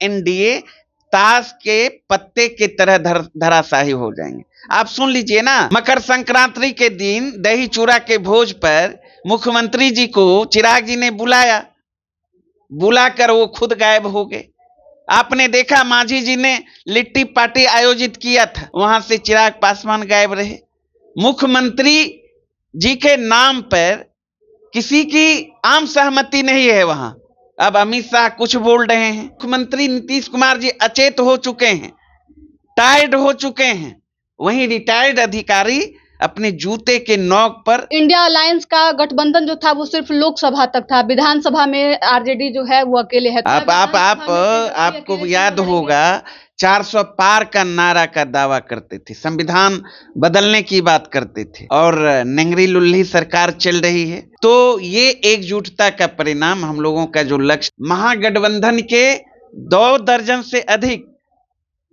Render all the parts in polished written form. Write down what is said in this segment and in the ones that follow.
NDA ताश के पत्ते की तरह धराशाही हो जाएंगे। आप सुन लीजिए ना, मकर संक्रांति के दिन दही चूड़ा के भोज पर मुख्यमंत्री जी को चिराग जी ने बुलाकर वो खुद गायब हो गए। आपने देखा मांझी जी ने लिट्टी पार्टी आयोजित किया था, वहां से चिराग पासवान गायब रहे। मुख्यमंत्री जी के नाम पर किसी की आम सहमति नहीं है वहां। अब अमित शाह कुछ बोल रहे हैं, मुख्यमंत्री नीतीश कुमार जी अचेत हो चुके हैं, टायर्ड हो चुके हैं, वहीं रिटायर्ड अधिकारी अपने जूते के नोक पर। इंडिया अलायंस का गठबंधन जो था वो सिर्फ लोकसभा तक था, विधानसभा में आरजेडी जो है वो अकेले है। आपको याद होगा 400 पार का नारा का दावा करते थे, संविधान बदलने की बात करते थे, और नेंगरी लुल्ली सरकार चल रही है। तो ये एकजुटता का परिणाम, हम लोगों का जो लक्ष्य, महागठबंधन के 2 दर्जन से अधिक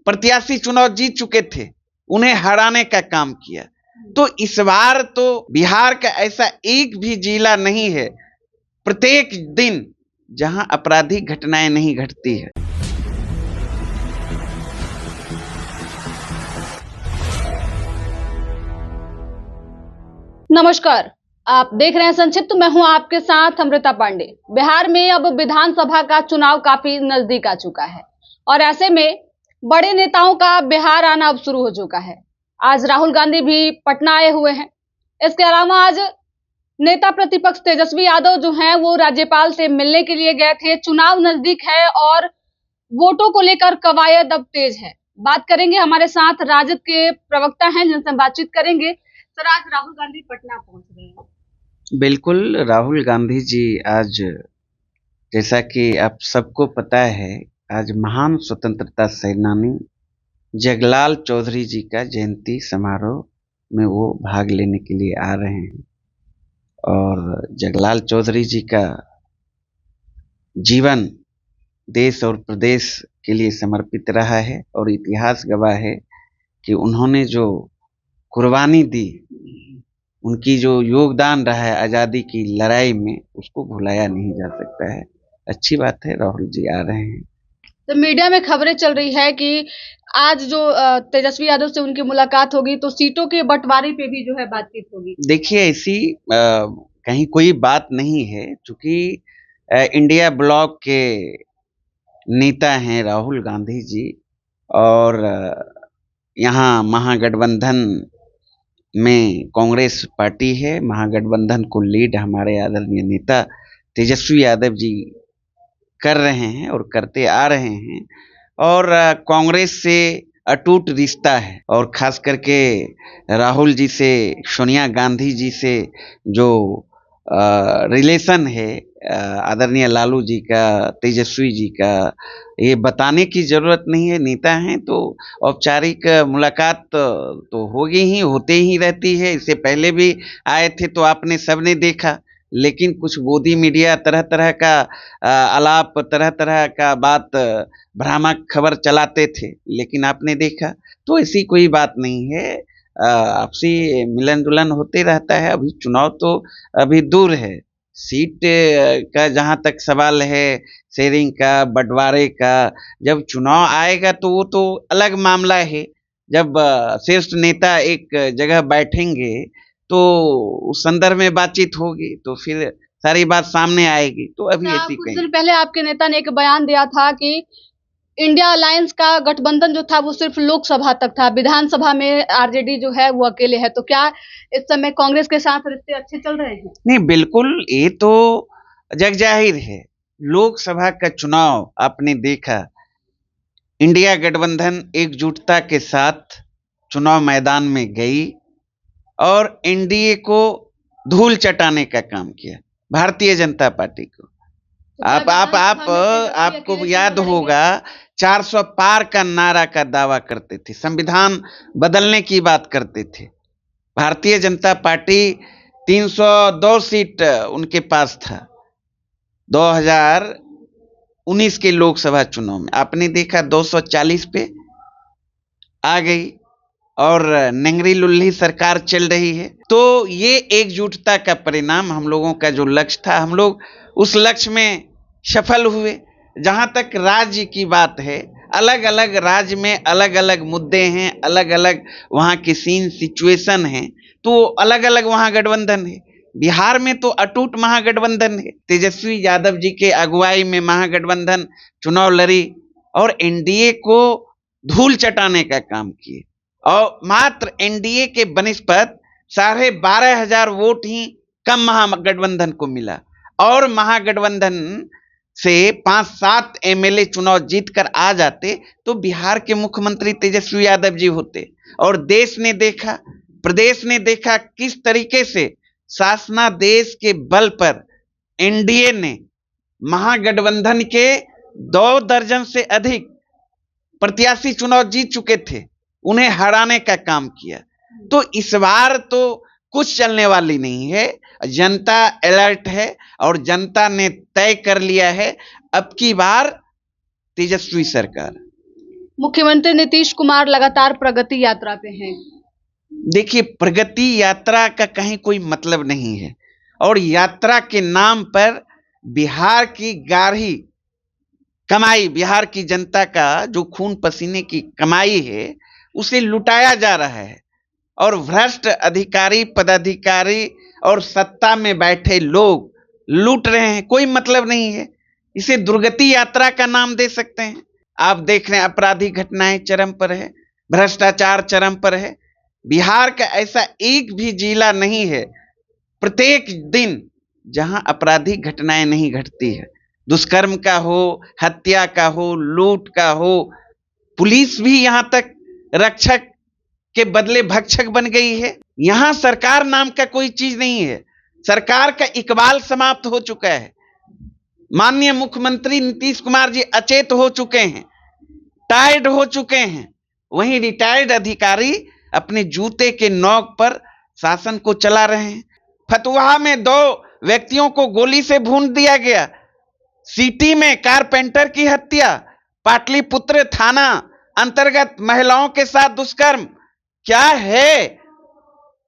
प्रत्याशी चुनाव जीत चुके थे, उन्हें हराने का काम किया। तो इस बार तो बिहार का ऐसा एक भी जिला नहीं है प्रत्येक दिन जहां आपराधिक घटनाएं नहीं घटती है। नमस्कार, आप देख रहे हैं संक्षिप्त। मैं हूं आपके साथ अमृता पांडे। बिहार में अब विधानसभा का चुनाव काफी नजदीक आ चुका है और ऐसे में बड़े नेताओं का बिहार आना अब शुरू हो चुका है। आज राहुल गांधी भी पटना आए हुए हैं। इसके अलावा आज नेता प्रतिपक्ष तेजस्वी यादव जो हैं वो राज्यपाल से मिलने के लिए गए थे। चुनाव नजदीक है और वोटों को लेकर कवायद अब तेज है। बात करेंगे, हमारे साथ राजद के प्रवक्ता हैं जिनसे बातचीत करेंगे। सर, आज राहुल गांधी पटना पहुंच रहे हैं। बिल्कुल, राहुल गांधी जी आज, जैसा कि आप सबको पता है, आज महान स्वतंत्रता सेनानी जगलाल चौधरी जी का जयंती समारोह में वो भाग लेने के लिए आ रहे हैं। और जगलाल चौधरी जी का जीवन देश और प्रदेश के लिए समर्पित रहा है और इतिहास गवाह है कि उन्होंने जो कुर्बानी दी, उनकी जो योगदान रहा है आज़ादी की लड़ाई में, उसको भुलाया नहीं जा सकता है। अच्छी बात है, राहुल जी आ रहे हैं। तो मीडिया में खबरें चल रही है कि आज जो तेजस्वी यादव से उनकी मुलाकात होगी तो सीटों के बंटवारे पे भी जो है बातचीत होगी। देखिए, ऐसी कहीं कोई बात नहीं है, क्योंकि इंडिया ब्लॉक के नेता हैं राहुल गांधी जी, और यहाँ महागठबंधन में कांग्रेस पार्टी है। महागठबंधन को लीड हमारे आदरणीय नेता तेजस्वी यादव जी कर रहे हैं और करते आ रहे हैं, और कांग्रेस से अटूट रिश्ता है, और खास करके राहुल जी से, सोनिया गांधी जी से जो रिलेशन है आदरणीय लालू जी का, तेजस्वी जी का, ये बताने की जरूरत नहीं है। नेता हैं तो औपचारिक मुलाकात तो होते ही रहती है। इससे पहले भी आए थे तो आपने सबने देखा, लेकिन कुछ गोदी मीडिया तरह तरह का आलाप, तरह तरह का बात, भ्रामक खबर चलाते थे, लेकिन आपने देखा। तो ऐसी कोई बात नहीं है, आपसी मिलन जुलन होते रहता है। अभी चुनाव तो अभी दूर है। सीट का जहाँ तक सवाल है, शेयरिंग का, बंटवारे का, जब चुनाव आएगा तो वो तो अलग मामला है। जब शीर्ष नेता एक जगह बैठेंगे तो उस संदर्भ में बातचीत होगी, तो फिर सारी बात सामने आएगी। तो अभी ऐसी कुछ दिन पहले आपके नेता ने एक बयान दिया था कि इंडिया अलायंस का गठबंधन जो था वो सिर्फ लोकसभा तक था, विधानसभा में आरजेडी जो है वो अकेले है। तो क्या इस समय कांग्रेस के साथ रिश्ते अच्छे चल रहे हैं? नहीं, बिल्कुल, ये तो जग जाहिर है। लोकसभा का चुनाव आपने देखा, इंडिया गठबंधन एकजुटता के साथ चुनाव मैदान में गई और एनडीए को धूल चटाने का काम किया, भारतीय जनता पार्टी को। आपको याद होगा 400 पार का नारा का दावा करते थे, संविधान बदलने की बात करते थे। भारतीय जनता पार्टी 302 सीट उनके पास था 2019 के लोकसभा चुनाव में। आपने देखा 240 पे आ गई और नेंगरी लुल्ली सरकार चल रही है। तो ये एकजुटता का परिणाम, हम लोगों का जो लक्ष्य था, हम लोग उस लक्ष्य में सफल हुए। जहां तक राज्य की बात है, अलग अलग राज्य में अलग अलग मुद्दे हैं, अलग अलग वहां की सीन सिचुएशन है, तो अलग अलग वहां गठबंधन है। बिहार में तो अटूट महागठबंधन है, तेजस्वी यादव जी के अगुवाई में महागठबंधन चुनाव लड़ी और एनडीए को धूल चटाने का काम किए, और मात्र एनडीए के बनिस्पत 12,500 वोट ही कम महागठबंधन को मिला, और महागठबंधन से 5-7 एमएलए चुनाव जीतकर आ जाते तो बिहार के मुख्यमंत्री तेजस्वी यादव जी होते। और देश ने देखा, प्रदेश ने देखा किस तरीके से शासनादेश के बल पर एनडीए ने महागठबंधन के 2 दर्जन से अधिक प्रत्याशी चुनाव जीत चुके थे, उन्हें हराने का काम किया। तो इस बार तो कुछ चलने वाली नहीं है, जनता अलर्ट है और जनता ने तय कर लिया है अब की बार तेजस्वी सरकार। मुख्यमंत्री नीतीश कुमार लगातार प्रगति यात्रा पे हैं। देखिए, प्रगति यात्रा का कहीं कोई मतलब नहीं है, और यात्रा के नाम पर बिहार की गाढ़ी कमाई, बिहार की जनता का जो खून पसीने की कमाई है उसे लुटाया जा रहा है, और भ्रष्ट अधिकारी, पदाधिकारी और सत्ता में बैठे लोग लूट रहे हैं। कोई मतलब नहीं है, इसे दुर्गति यात्रा का नाम दे सकते हैं। आप देख रहे हैं आपराधिक घटनाएं चरम पर है, भ्रष्टाचार चरम पर है। बिहार का ऐसा एक भी जिला नहीं है प्रत्येक दिन जहां आपराधिक घटनाएं नहीं घटती है। दुष्कर्म का हो, हत्या का हो, लूट का हो, पुलिस भी यहां तक रक्षक के बदले भक्षक बन गई है। यहां सरकार नाम का कोई चीज नहीं है, सरकार का इकबाल समाप्त हो चुका है। माननीय मुख्यमंत्री नीतीश कुमार जी अचेत हो चुके हैं, टायर्ड हो चुके हैं। वहीं रिटायर्ड अधिकारी अपने जूते के नोक पर शासन को चला रहे हैं। फतुहा में 2 व्यक्तियों को गोली से भून दिया गया, सिटी में कारपेंटर की हत्या, पाटलिपुत्र थाना अंतर्गत महिलाओं के साथ दुष्कर्म। क्या है,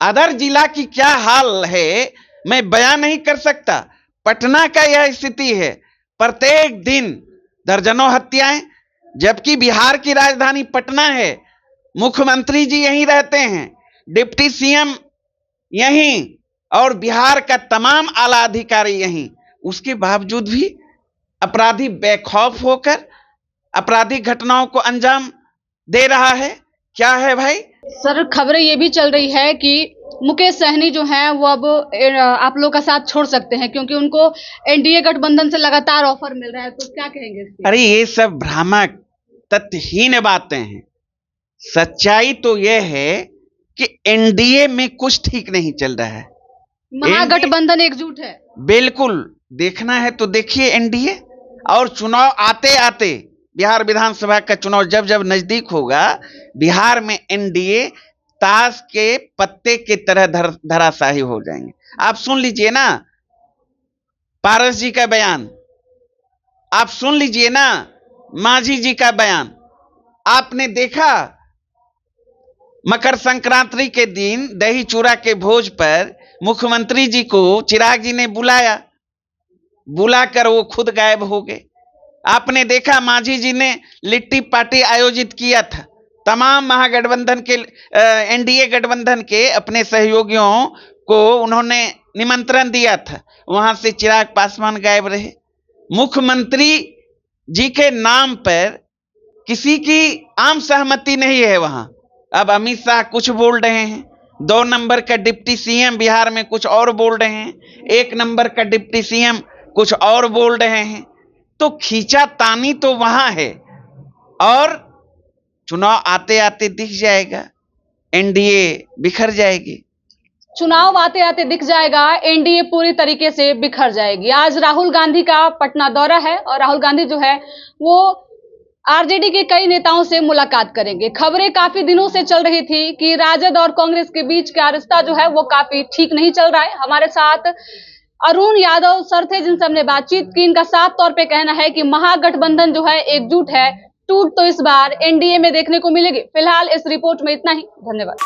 अदर जिला की क्या हाल है मैं बयान नहीं कर सकता। पटना का यह स्थिति है, प्रत्येक दिन दर्जनों हत्याएं, जबकि बिहार की राजधानी पटना है, मुख्यमंत्री जी यहीं रहते हैं, डिप्टी सीएम यहीं, और बिहार का तमाम आला अधिकारी यहीं। उसके बावजूद भी अपराधी बेखौफ होकर आपराधिक घटनाओं को अंजाम दे रहा है। क्या है भाई? सर, खबरें ये भी चल रही है कि मुकेश सहनी जो हैं वो अब आप लोगों का साथ छोड़ सकते हैं, क्योंकि उनको एनडीए गठबंधन से लगातार ऑफर मिल रहा है। तो क्या कहेंगे इसके? अरे ये सब भ्रामक तथ्यहीन बातें हैं। सच्चाई तो यह है कि एनडीए में कुछ ठीक नहीं चल रहा है। महागठबंधन एकजुट है, बिल्कुल। देखना है तो देखिए एनडीए, और चुनाव आते आते बिहार विधानसभा का चुनाव जब जब नजदीक होगा, बिहार में एनडीए ताश के पत्ते की तरह धराशायी हो जाएंगे। आप सुन लीजिए ना पारस जी का बयान, आप सुन लीजिए ना मांझी जी का बयान। आपने देखा मकर संक्रांति के दिन दही चूड़ा के भोज पर मुख्यमंत्री जी को चिराग जी ने बुलाकर वो खुद गायब हो गए। आपने देखा मांझी जी ने लिट्टी पार्टी आयोजित किया था, तमाम महागठबंधन के एनडीए गठबंधन के अपने सहयोगियों को उन्होंने निमंत्रण दिया था, वहां से चिराग पासवान गायब रहे। मुख्यमंत्री जी के नाम पर किसी की आम सहमति नहीं है वहां। अब अमित शाह कुछ बोल रहे हैं, 2 नंबर का डिप्टी सीएम बिहार में कुछ और बोल रहे हैं, 1 नंबर का डिप्टी सीएम कुछ और बोल रहे हैं। तो खींचातानी तो वहां है, और चुनाव आते आते दिख जाएगा, एनडीए बिखर जाएगी। चुनाव आते आते दिख जाएगा, एनडीए पूरी तरीके से बिखर जाएगी। आज राहुल गांधी का पटना दौरा है, और राहुल गांधी जो है वो आरजेडी के कई नेताओं से मुलाकात करेंगे। खबरें काफी दिनों से चल रही थी कि राजद और कांग्रेस के बीच का रिश्ता जो है वो काफी ठीक नहीं चल रहा है। हमारे साथ अरुण यादव सर थे, जिनसे हमने बातचीत की। इनका साफ तौर पे कहना है कि महागठबंधन जो है एकजुट है, टूट तो इस बार एनडीए में देखने को मिलेगी। फिलहाल इस रिपोर्ट में इतना ही, धन्यवाद।